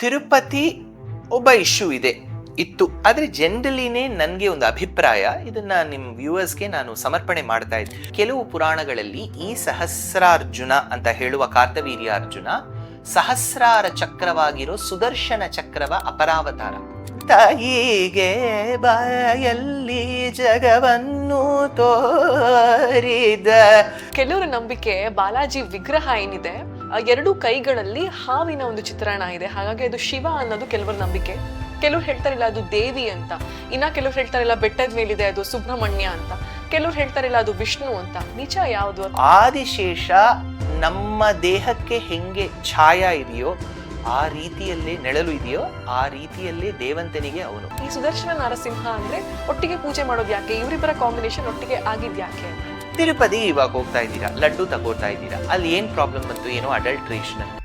ತಿರುಪತಿ ಒಬ್ಬ ಇಶ್ಯೂ ಇತ್ತು. ಆದ್ರೆ ಜನರಲಿನೇ ನನಗೆ ಒಂದು ಅಭಿಪ್ರಾಯ, ಇದನ್ನ ನಿಮ್ಮ ವ್ಯೂವರ್ಸ್ಗೆ ನಾನು ಸಮರ್ಪಣೆ ಮಾಡ್ತಾ ಇದ್ದೆ. ಕೆಲವು ಪುರಾಣಗಳಲ್ಲಿ ಈ ಸಹಸ್ರಾರ್ಜುನ ಅಂತ ಹೇಳುವ ಕಾರ್ತವೀರ್ಯಾರ್ಜುನ ಸಹಸ್ರಾರ ಚಕ್ರವಾಗಿರೋ ಸುದರ್ಶನ ಚಕ್ರವ ಅಪರಾವತಾರ. ತಾಯಿಗೆ ಬಾಯಲ್ಲಿ ಜಗವನ್ನು ತೋರಿದ. ಕೆಲವರ ನಂಬಿಕೆ ಬಾಲಾಜಿ ವಿಗ್ರಹ ಏನಿದೆ, ಎರಡು ಕೈಗಳಲ್ಲಿ ಹಾವಿನ ಒಂದು ಚಿತ್ರಣ ಇದೆ, ಹಾಗಾಗಿ ಅದು ಶಿವ ಅನ್ನೋದು ಕೆಲವರ ನಂಬಿಕೆ. ಕೆಲವ್ರು ಹೇಳ್ತಾರಿಲ್ಲ ಅದು ದೇವಿ ಅಂತ, ಇನ್ನ ಕೆಲವ್ರು ಹೇಳ್ತಾರಿಲ್ಲ ಬೆಟ್ಟದ ಮೇಲಿದೆ ಅದು ಸುಬ್ರಹ್ಮಣ್ಯ ಅಂತ, ಕೆಲವ್ರು ಹೇಳ್ತಾರಿಲ್ಲ ಅದು ವಿಷ್ಣು ಅಂತ. ನಿಜ ಯಾವುದು? ಆದಿಶೇಷ ನಮ್ಮ ದೇಹಕ್ಕೆ ಹೆಂಗೆ ಛಾಯ ಇದೆಯೋ ಆ ರೀತಿಯಲ್ಲೇ ನೆಳಲು ಇದೆಯೋ ಆ ರೀತಿಯಲ್ಲೇ ದೇವಂತನಿಗೆ ಅವನು. ಈ ಸುದರ್ಶನ ನರಸಿಂಹ ಅಂದ್ರೆ ಒಟ್ಟಿಗೆ ಪೂಜೆ ಮಾಡೋದು ಯಾಕೆ? ಇವರಿಬ್ಬರ ಕಾಂಬಿನೇಷನ್ ಒಟ್ಟಿಗೆ ಆಗಿದ್ಯಾಕೆ? ತಿರುಪತಿ ಇವಾಗ ಹೋಗ್ತಾ ಇದ್ದೀರಾ, ಲಡ್ಡು ತಗೋತಾ ಇದ್ದೀರಾ, ಅಲ್ಲಿ ಏನ್ ಪ್ರಾಬ್ಲಮ್ ಬಂತು? ಏನೋ ಅಡಲ್ಟ್ರೇಷನ್ ಅಂತ.